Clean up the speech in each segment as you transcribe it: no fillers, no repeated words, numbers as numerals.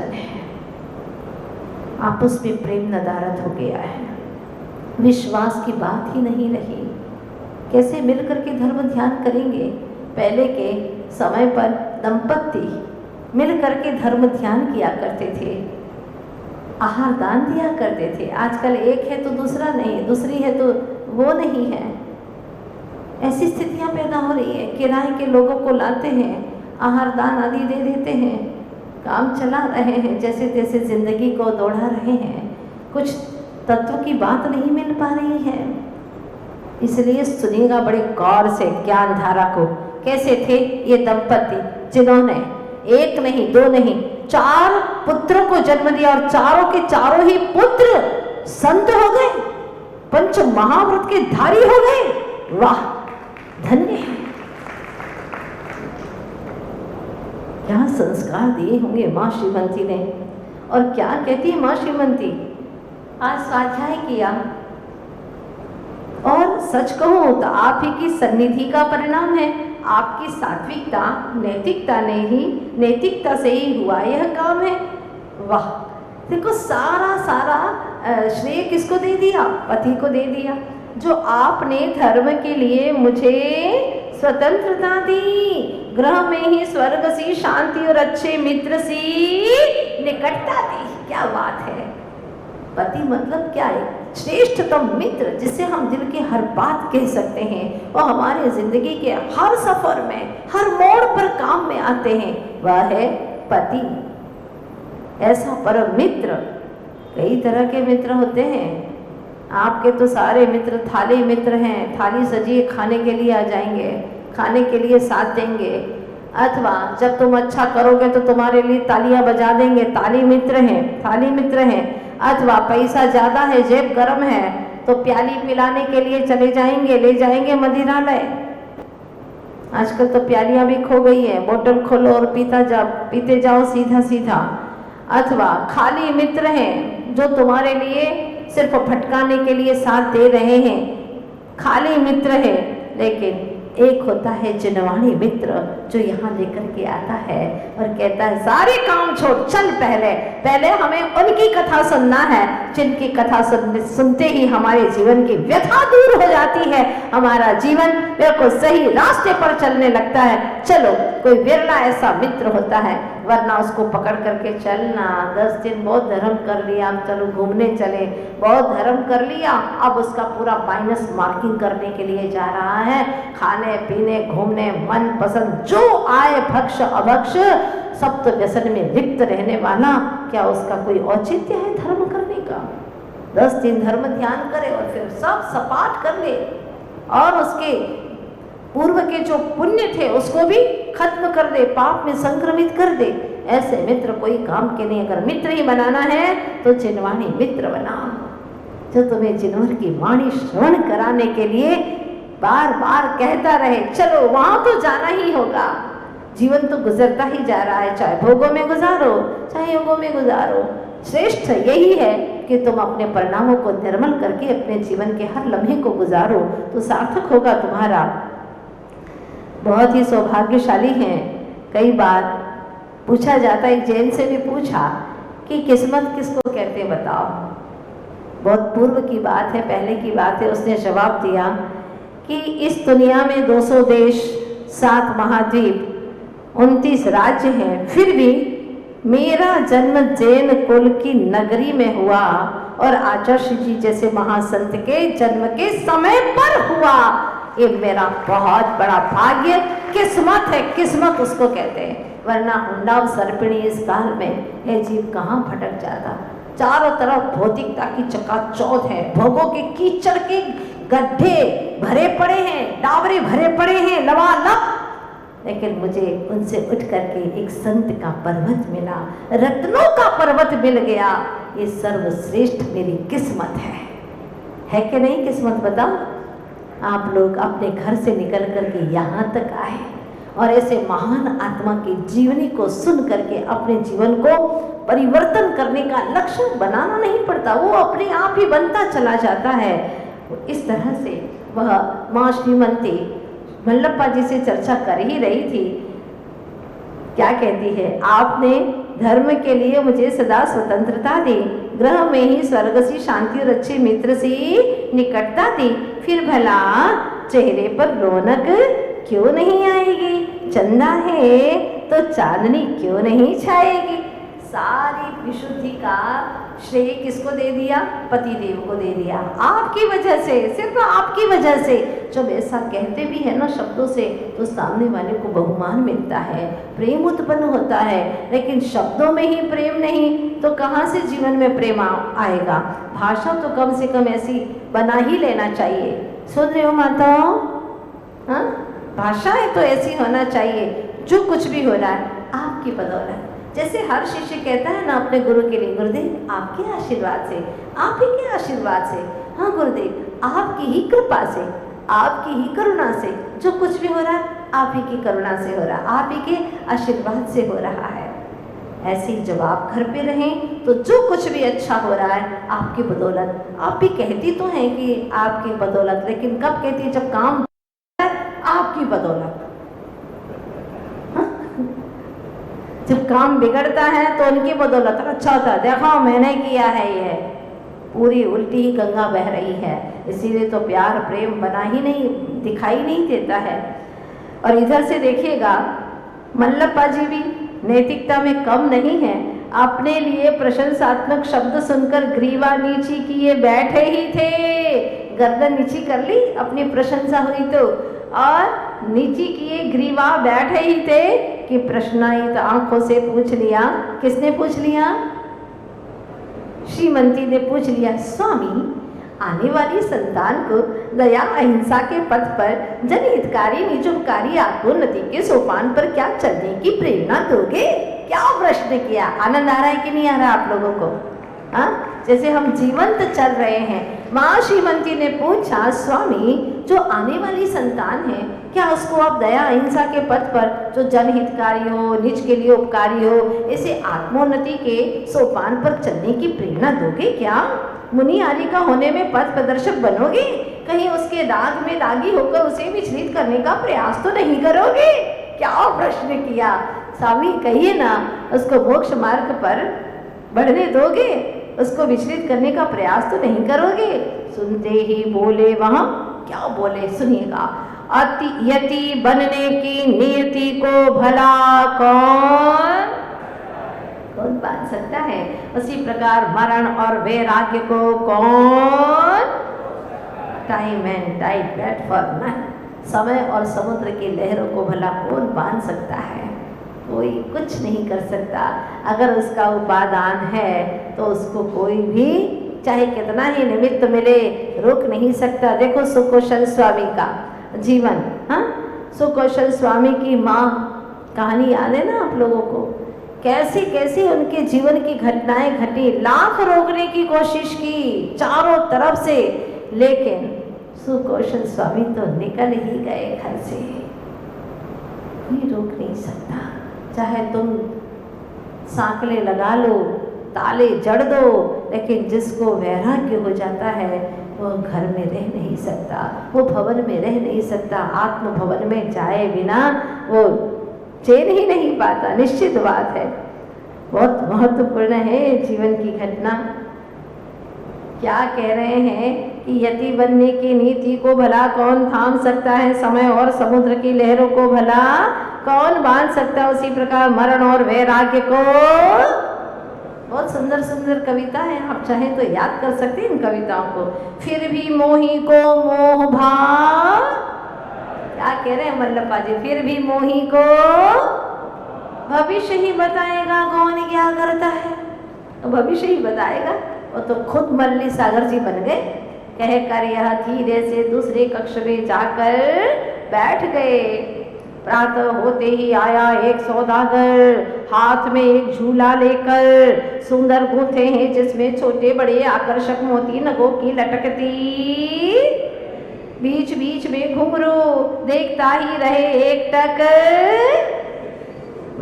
जीवन है। आपस में प्रेम नदारद हो गया है, विश्वास की बात ही नहीं रही। कैसे मिलकर के धर्म ध्यान करेंगे? पहले के समय पर दंपति मिलकर के धर्म ध्यान किया करते थे, आहार दान दिया करते थे। आजकल एक है तो दूसरा नहीं, दूसरी है तो वो नहीं है। ऐसी स्थितियां पैदा हो रही है। किराए के लोगों को लाते हैं, आहार दान आदि दे देते हैं, काम चला रहे हैं, जैसे तैसे जिंदगी को दौड़ा रहे हैं। कुछ तत्व की बात नहीं मिल पा रही है। इसलिए सुनिएगा बड़े गौर से ज्ञान धारा को। कैसे थे ये दंपति जिन्होंने एक नहीं, दो नहीं, 4 पुत्रों को जन्म दिया और चारों के चारों ही पुत्र संत हो गए, पंच महाव्रत के धारी हो गए। वाह, धन्य है। क्या संस्कार दिए होंगे माँ श्रीमती ने। और क्या कहती है माँ श्रीमती? आज स्वाध्याय किया और सच कहूं तो आप ही की सन्निधि का परिणाम है। आपकी सात्विकता, नैतिकता से ही हुआ यह काम है। वाह, देखो सारा श्रेय किसको दे दिया? पति को दे दिया। जो आपने धर्म के लिए मुझे स्वतंत्रता दी, ग्रह में ही स्वर्ग सी शांति और अच्छे मित्र सी निकटता दी। क्या बात है! पति मतलब क्या है? श्रेष्ठतम मित्र, जिससे हम दिल की हर बात कह सकते हैं। वो हमारे जिंदगी के हर सफर में, हर मोड़ पर काम में आते हैं। वह है पति। ऐसा परम मित्र। कई तरह के मित्र होते हैं। आपके तो सारे मित्र थाली मित्र हैं। थाली सजी खाने के लिए आ जाएंगे, खाने के लिए साथ देंगे, अथवा जब तुम अच्छा करोगे तो तुम्हारे लिए तालियां बजा देंगे। थाली मित्र हैं। अथवा पैसा ज़्यादा है, जेब गर्म है, तो प्याली पिलाने के लिए चले जाएंगे, ले जाएंगे मदिरालय। आजकल तो प्यालियां भी खो गई है। बोतल खोलो और पीते जाओ सीधा सीधा। अथवा खाली मित्र हैं जो तुम्हारे लिए सिर्फ भटकाने के लिए साथ दे रहे हैं। खाली मित्र है। लेकिन एक होता है जिनवाणी मित्र, जो यहाँ लेकर के आता है और कहता है सारे काम छोड़, चल पहले हमें उनकी कथा सुनना है, जिनकी कथा सुनते ही हमारे जीवन की व्यथा दूर हो जाती है, हमारा जीवन बिल्कुल सही रास्ते पर चलने लगता है। चलो, कोई विरला ऐसा मित्र होता है, वरना उसको पकड़ करके चलना। 10 दिन बहुत धर्म कर लिया, अब चलो घूमने चले। बहुत धर्म कर लिया, अब उसका पूरा माइनस मार्किंग करने के लिए जा रहा है। खाने पीने घूमने मन पसंद जो आए भक्ष अभक्ष सब तो व्यसन में लिप्त रहने वाला। क्या उसका कोई औचित्य है धर्म करने का? 10 दिन धर्म ध्यान करे और फिर सब सपाट कर ले और उसके पूर्व के जो पुण्य थे उसको भी खत्म कर दे, पाप में संक्रमित कर दे। ऐसे मित्र कोई काम के नहीं। अगर मित्र ही बनाना है तो जिनवाणी मित्र बनाओ, जो तुम्हें जिनवर की वाणी श्रवण कराने के लिए बार बार कहता रहे चलो वहां तो जाना ही होगा। जीवन तो गुजरता ही जा रहा है, चाहे भोगों में गुजारो चाहे योगों में गुजारो। श्रेष्ठ यही है कि तुम अपने परिणामों को निर्मल करके अपने जीवन के हर लम्हे को गुजारो, तो सार्थक होगा तुम्हारा। बहुत ही सौभाग्यशाली हैं। कई बार पूछा जाता है, एक जैन से भी पूछा कि किस्मत किसको कहते बताओ। बहुत पूर्व की बात है, पहले की बात है। उसने जवाब दिया कि इस दुनिया में 200 देश, 7 महाद्वीप, 29 राज्य हैं, फिर भी मेरा जन्म जैन कुल की नगरी में हुआ और आचार्य जी जैसे महासंत के जन्म के समय पर हुआ। ये मेरा बहुत बड़ा भाग्य, किस्मत है। किस्मत उसको कहते हैं, वरना हुंडा सर्पिणी इस काल में ये जीव कहाँ भटक जाता। चारों तरफ भौतिकता की चकाचौंध है, भोगों के कीचड़ के गड्ढे भरे पड़े हैं, डाबरे भरे पड़े हैं लबालब। लेकिन मुझे उनसे उठ करके एक संत का पर्वत मिला, रत्नों का पर्वत मिल गया। ये सर्वश्रेष्ठ मेरी किस्मत है कि नहीं किस्मत? बताओ। आप लोग अपने घर से निकल करके यहाँ तक आए और ऐसे महान आत्मा की जीवनी को सुन करके अपने जीवन को परिवर्तन करने का लक्ष्य बनाना नहीं पड़ता, वो अपने आप ही बनता चला जाता है। इस तरह से वह माँ श्रीमती मल्लप्पा जी से चर्चा कर ही रही थी। क्या कहती है? आपने धर्म के लिए मुझे सदा स्वतंत्रता दे, ग्रह में ही स्वर्ग सी शांति और अच्छे मित्र से निकटता दे, फिर भला चेहरे पर रौनक क्यों नहीं आएगी, चंदा है तो चांदनी क्यों नहीं छाएगी। सारी विशुद्धि का श्रेय किसको दे दिया, पति देव को दे दिया, आपकी वजह से, सिर्फ आपकी वजह से। जब ऐसा कहते भी है ना शब्दों से, तो सामने वाले को बहुमान मिलता है, प्रेम उत्पन्न होता है। लेकिन शब्दों में ही प्रेम नहीं तो कहाँ से जीवन में प्रेम आएगा। भाषा तो कम से कम ऐसी बना ही लेना चाहिए। सुन रहे हो माताओं, हाँ, भाषाएं तो ऐसी होना चाहिए, जो कुछ भी हो रहा है आपकी बदौलत। जैसे हर शिष्य कहता है ना अपने गुरु के लिए, गुरुदेव आपके आशीर्वाद से, आप ही के आशीर्वाद से, हाँ गुरुदेव आपकी ही कृपा से, आपकी ही करुणा से, जो कुछ भी हो रहा है आप ही की करुणा से हो रहा है, आप ही के आशीर्वाद से हो रहा है। ऐसे ही जब आप घर पे रहें तो जो कुछ भी अच्छा हो रहा है आपकी बदौलत। आप भी कहती तो हैं कि आपकी बदौलत, लेकिन कब कहती है, जब काम आपकी बदौलत। जब काम बिगड़ता है तो उनकी बदौलत अच्छा होता है, देखो मैंने किया है, ये पूरी उल्टी ही गंगा बह रही है। इसीलिए तो प्यार प्रेम बना ही नहीं, दिखाई नहीं देता है। और इधर से देखिएगा मल्लप्पा जी भी नैतिकता में कम नहीं है। अपने लिए प्रशंसात्मक शब्द सुनकर ग्रीवा नीची किए बैठे ही थे, गर्दन नीची कर ली, अपनी प्रशंसा हुई तो, और नीची किए ग्रीवा बैठे ही थे कि प्रश्नायित आंखों से पूछ लिया। किसने पूछ लिया? श्रीमती ने पूछ लिया, स्वामी आने वाली संतान को दया अहिंसा के पथ पर जनहितकारी निजुपकारी आत्मोन्नति के सोपान पर क्या चलने की प्रेरणा दोगे? क्या प्रश्न किया। आनंद आ रहा है कि नहीं आ रहा आप लोगों को? हाँ, जैसे हम जीवंत चल रहे हैं। माँ श्रीमती ने पूछा, स्वामी जो आने वाली संतान है, क्या उसको आप दया अहिंसा के पथ पर जो जनहितकारी हो, निज के लिए उपकारी हो, ऐसे आत्मोन्नति के सोपान पर चलने की प्रेरणा दोगे क्या? मुनि आदि का होने में पथ प्रदर्शक बनोगे? कहीं उसके राग में रागी होकर उसे विचलित करने का प्रयास तो नहीं करोगे? क्या प्रश्न किया। स्वामी कहिए ना, उसको मोक्ष मार्ग पर बढ़ने दोगे? उसको विचलित करने का प्रयास तो नहीं करोगे? सुनते ही बोले, वहां क्या बोले सुनिएगा, अति यति बनने की नियति को भला कौन बांध सकता है? उसी प्रकार मरण और वैराग्य को कौन, time and tide that for none, समय और समुद्र की लहरों को भला कौन बांध सकता है? कोई कुछ नहीं कर सकता। अगर उसका उपादान है तो उसको कोई भी चाहे कितना ही निमित्त मिले रोक नहीं सकता। देखो सुकौशल स्वामी का जीवन, हाँ, सुकौशल स्वामी की माँ कहानी याद है ना आप लोगों को? कैसे कैसे उनके जीवन की घटनाएं घटी, लाख रोकने की कोशिश की चारों तरफ से, लेकिन सुकौशल स्वामी तो निकल ही गए घर से। कोई रोक नहीं सकता। चाहे तुम सांकले लगा लो, ताले जड़ दो, लेकिन जिसको वैराग्य हो जाता है वो घर में रह नहीं सकता, वो भवन में रह नहीं सकता। आत्म भवन में जाए बिना वो चैन ही नहीं पाता। निश्चित बात है, बहुत महत्वपूर्ण है जीवन की घटना। क्या कह रहे हैं कि यति बनने की नीति को भला कौन थाम सकता है? समय और समुद्र की लहरों को भला कौन बांध सकता है? उसी प्रकार मरण और वैराग्य को। बहुत सुंदर सुंदर कविता है, आप चाहें तो याद कर सकते हैं इन कविताओं को। फिर भी मोही को मोह भाव, क्या कह रहे हैं मल्लप्पा जी? फिर भी मोही को भविष्य ही बताएगा कौन क्या करता है। तो भविष्य ही बताएगा। वो तो खुद मल्ली सागर जी बन गए। कह कर यह धीरे से दूसरे कक्ष में जाकर बैठ गए। प्रातः होते ही आया एक सौदागर, हाथ में एक झूला लेकर, सुंदर गूंथे हैं जिसमें छोटे बड़े आकर्षक मोती नगों की लटकती, बीच बीच में घुंघरू, देखता ही रहे एकटक।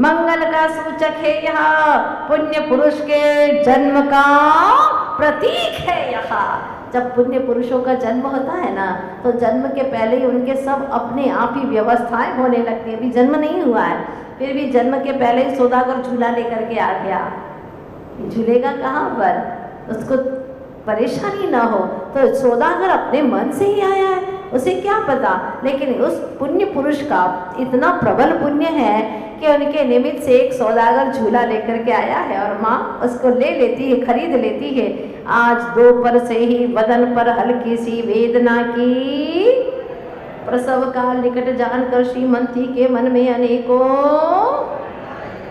मंगल का सूचक है यह, पुण्य पुरुष के जन्म का प्रतीक है यह। जब पुण्य पुरुषों का जन्म होता है ना, तो जन्म के पहले ही उनके सब अपने आप ही व्यवस्थाएं होने लगती है। अभी जन्म नहीं हुआ है, फिर भी जन्म के पहले ही सौदागर झूला लेकर के आ गया, झूलेगा कहाँ पर, उसको परेशानी ना हो। तो सौदागर अपने मन से ही आया है, उसे क्या पता, लेकिन उस पुण्य पुरुष का इतना प्रबल पुण्य है कि उनके निमित्त से एक सौदागर झूला लेकर के आया है और माँ उसको ले लेती है, खरीद लेती है। आज दोपहर से ही बदन पर हल्की सी वेदना की, प्रसव काल निकट जानकर श्रीमती के मन में अनेकों,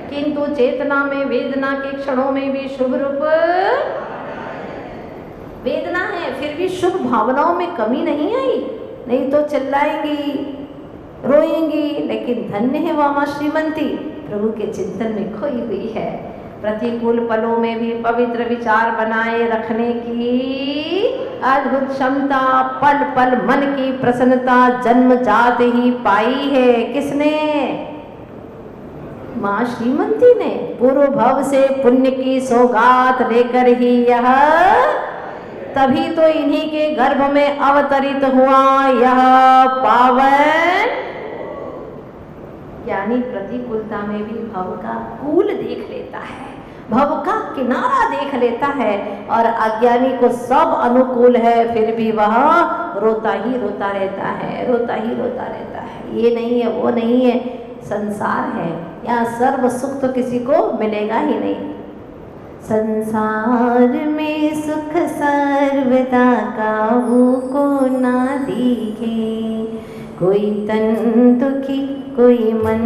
किंतु चेतना में वेदना के क्षणों में भी शुभ रूप वेदना है, फिर भी शुभ भावनाओं में कमी नहीं आई, नहीं तो चिल्लाएंगी रोएंगी। लेकिन धन्य है वह माँ श्रीमती, प्रभु के चिंतन में खोई हुई है। प्रतिकूल पलों में भी पवित्र विचार बनाए रखने की अद्भुत क्षमता, पल पल मन की प्रसन्नता जन्म जात ही पाई है। किसने? माँ श्रीमती ने। पूर्व भव से पुण्य की सौगात लेकर ही यह, तभी तो इन्हीं के गर्भ में अवतरित हुआ यह पावन। यानी प्रतिकूलता में भी भव का कूल देख लेता है, भव का किनारा देख लेता है, और अज्ञानी को सब अनुकूल है फिर भी वह रोता ही रोता रहता है, रोता ही रोता रहता है। ये नहीं है, वो नहीं है, संसार है, यहाँ सर्व सुख तो किसी को मिलेगा ही नहीं। संसार में सुख सर्वदा काहू को ना दिखे, कोई तन दुखी कोई मन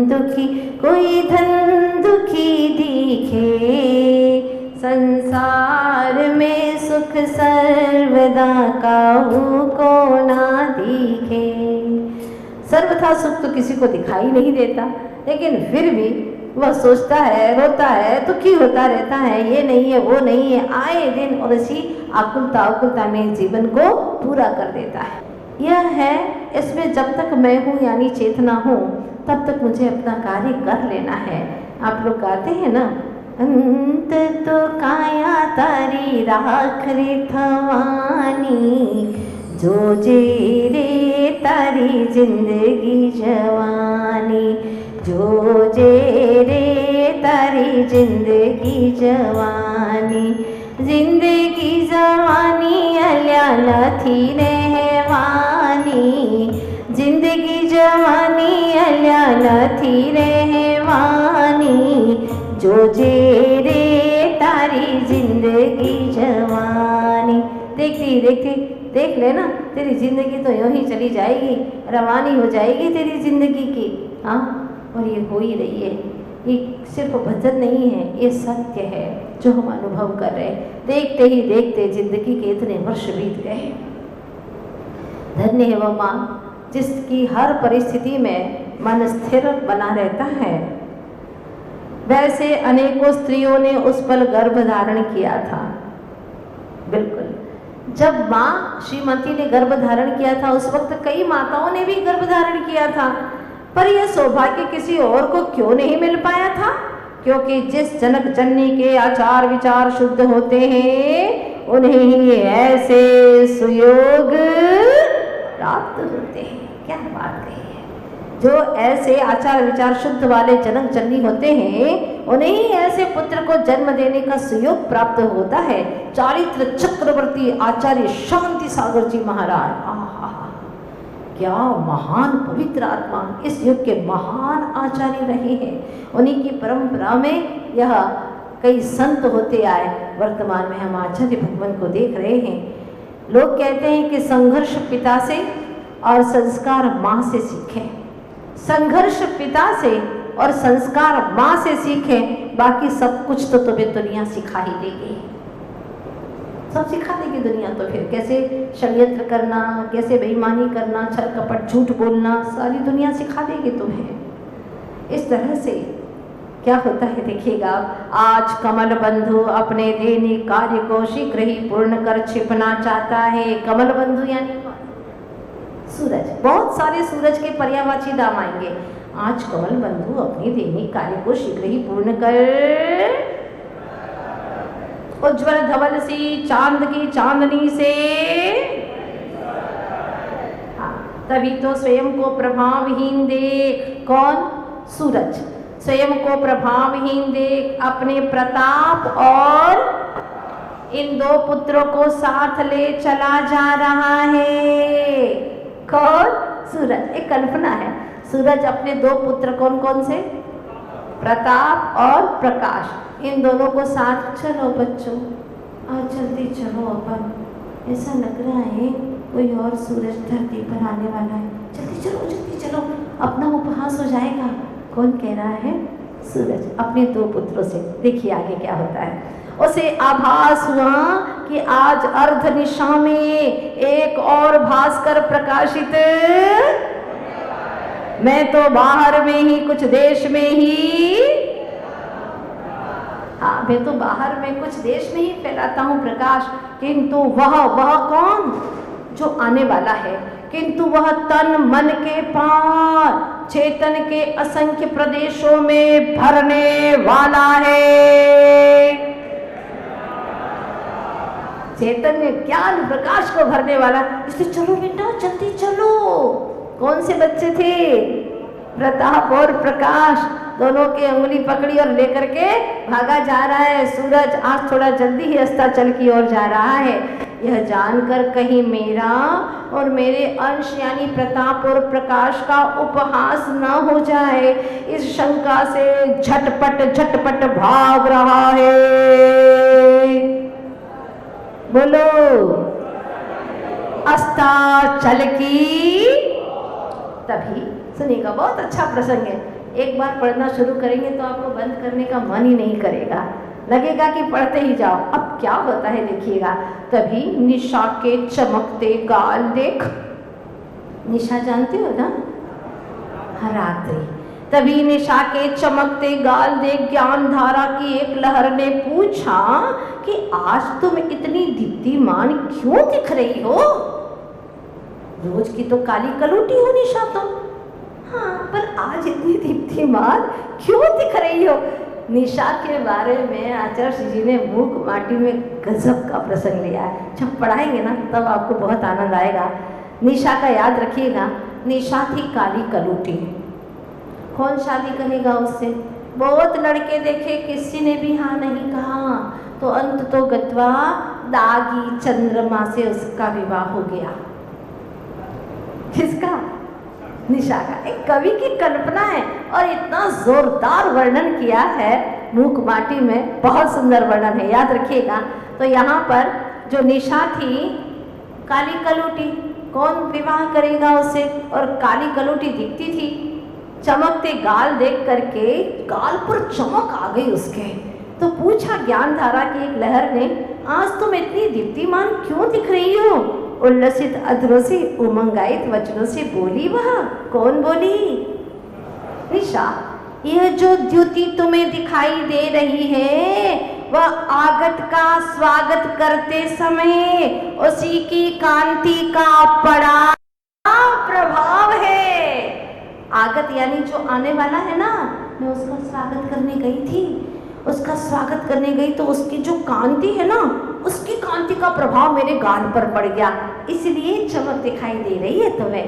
दुखी, कोई धन दुखी दिखे। संसार में सुख सर्वदा काहू को ना दिखे। सर्वथा सुख तो किसी को दिखाई नहीं देता, लेकिन फिर भी वह सोचता है, रोता है, दुखी होता रहता है, ये नहीं है, वो नहीं है, आए दिन, और इसी आकुलता में जीवन को पूरा कर देता है। यह है, इसमें जब तक मैं हूँ यानी चेतना हूँ, तब तक मुझे अपना कार्य कर लेना है। आप लोग गाते हैं ना, अंत तो काया तारी राख रे थवानी, जो जे रे तारी जिंदगी जवानी, जो जे रे तारी जिंदगी जवानी। जिंदगी जवानी अल्या नथी रहवानी, जिंदगी जवानी अल्या नथी रहवानी, जो जे रे तारी जिंदगी जवानी। देखती देखती देख लेना, तेरी जिंदगी तो यूं ही चली जाएगी, रवानी हो जाएगी तेरी जिंदगी की। हाँ, और ये हो ही रही है। ये सिर्फ भजन नहीं है, ये सत्य है जो हम अनुभव कर रहे हैं। देखते ही देखते जिंदगी के इतने वर्ष बीत गए। धन्य है वह माँ जिसकी हर परिस्थिति में मन स्थिर बना रहता है। वैसे अनेकों स्त्रियों ने उस पल गर्भ धारण किया था। बिल्कुल, जब माँ श्रीमती ने गर्भ धारण किया था उस वक्त कई माताओं ने भी गर्भ धारण किया था, पर यह सौभाग्य किसी और को क्यों नहीं मिल पाया था? क्योंकि जिस जनक जननी के आचार विचार शुद्ध होते हैं उन्हें ही ऐसे सुयोग प्राप्त होते हैं। क्या बात कही है! जो ऐसे आचार विचार शुद्ध वाले जनक जननी होते हैं उन्हें ही ऐसे पुत्र को जन्म देने का सुयोग प्राप्त होता है। चारित्र चक्रवर्ती आचार्य शांति सागर जी महाराज, आहा, क्या महान पवित्र आत्मा, इस युग के महान आचार्य रहे हैं। उन्हीं की परंपरा में यह कई संत होते आए। वर्तमान में हम आचार्य भगवान को देख रहे हैं। लोग कहते हैं कि संघर्ष पिता से और संस्कार माँ से सीखें। संघर्ष पिता से और संस्कार माँ से सीखें, बाकी सब कुछ तो तुम्हें दुनिया सिखा ही देगी। सब सिखा देगी दुनिया। तो फिर कैसे षड्यंत्र करना, कैसे बेईमानी करना, छल कपट झूठ बोलना, सारी दुनिया सिखा देगी तुम्हें। इस तरह से क्या होता है देखिएगा। आज कमल बंधु अपने दैनिक कार्य को शीघ्र ही पूर्ण कर छिपना चाहता है। कमल बंधु यानी सूरज, बहुत सारे सूरज के पर्यायवाची नाम आएंगे। आज कमल बंधु अपने दैनिक कार्य को शीघ्र ही पूर्ण कर उज्ज्वल धवल सी चांद की चांदनी से, हाँ, तभी तो स्वयं को प्रभावहीन देख। कौन? सूरज स्वयं को प्रभावहीन देख अपने प्रताप और इन दो पुत्रों को साथ ले चला जा रहा है। कौन? सूरज। एक कल्पना है, सूरज अपने दो पुत्र कौन कौन से? प्रताप और प्रकाश, इन दोनों को साथ, चलो बच्चों आज जल्दी चलो, अपन ऐसा लग रहा है कोई और सूरज धरती पर आने वाला है, जल्दी चलो अपना उपहास हो जाएगा। कौन कह रहा है? सूरज अपने दो पुत्रों से। देखिए आगे क्या होता है। उसे आभास हुआ कि आज अर्ध निशा में एक और भास्कर प्रकाशित, मैं तो बाहर में ही कुछ देश में ही, हाँ मैं तो बाहर में कुछ देश में ही फैलाता हूँ प्रकाश, किंतु वह कौन? जो आने वाला है, किंतु वह तन मन के पार चेतन के असंख्य प्रदेशों में भरने वाला है। चैतन्य ज्ञान प्रकाश को भरने वाला, इसलिए चलो बेटा जल्दी चलो। कौन से बच्चे थे? प्रताप और प्रकाश, दोनों की उंगली पकड़ी और लेकर के भागा जा रहा है। सूरज आज थोड़ा जल्दी ही अस्ताचल की ओर जा रहा है। यह जानकर कहीं मेरा और मेरे अंश यानी प्रताप और प्रकाश का उपहास न हो जाए, इस शंका से झटपट भाग रहा है। बोलो अस्ताचल की। तभी सुनिएगा, बहुत अच्छा प्रसंग है। एक बार पढ़ना शुरू करेंगे तो आपको बंद करने का मन ही नहीं करेगा, लगेगा कि पढ़ते ही जाओ। अब क्या होता है देखिएगा। तभी निशा के चमकते गाल देख, निशा जानते हो ना, रात्रि। तभी निशा के चमकते गाल देख ज्ञान धारा की एक लहर ने पूछा कि आज तुम इतनी दीप्तिमान क्यों दिख रही हो? रोज की तो काली कलूटी हो निशा तुम, हाँ पर आज इतनी दीप्तिमान क्यों दिख रही हो? निशा के बारे में आचार्य जी ने मूक माटी में गजब का प्रसंग लिया है। जब पढ़ाएंगे ना तब आपको बहुत आनंद आएगा। निशा का याद रखिएगा। निशा थी काली कलूटी। कौन शादी करेगा उससे? बहुत लड़के देखे, किसी ने भी हाँ नहीं कहा, तो अंत तो गत्वा दागी चंद्रमा से उसका विवाह हो गया। किसका? निशा का। एक कवि की कल्पना है और इतना जोरदार वर्णन किया है मूक माटी में, बहुत सुंदर वर्णन है, याद रखिएगा। तो यहाँ पर जो निशा थी काली कलूटी, कौन विवाह करेगा उसे? और काली कलूटी दिखती थी। चमकते गाल देख करके गाल पर चमक आ गई उसके, तो पूछा ज्ञान धारा की एक लहर ने, आज तुम इतनी दीप्तिमान क्यों दिख रही हो? उल्लसित अधरों से उमंगायित वचनों से बोली वह। कौन बोली? निशा। यह जो द्युति तुम्हें दिखाई दे रही है वह आगत का स्वागत करते समय उसी की कांति का पड़ा प्रभाव है। आगत यानी जो आने वाला है ना, मैं उसका स्वागत करने गई थी, उसका स्वागत करने गई तो उसकी जो कांति है ना, उसकी कांति का प्रभाव मेरे गाल पर पड़ गया, इसलिए चमक दिखाई दे रही है तुम्हें।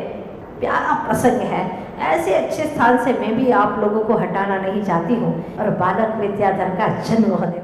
प्यारा प्रसंग है। ऐसे अच्छे स्थान से मैं भी आप लोगों को हटाना नहीं चाहती हूँ। और बालक विद्याधर का जन्म होने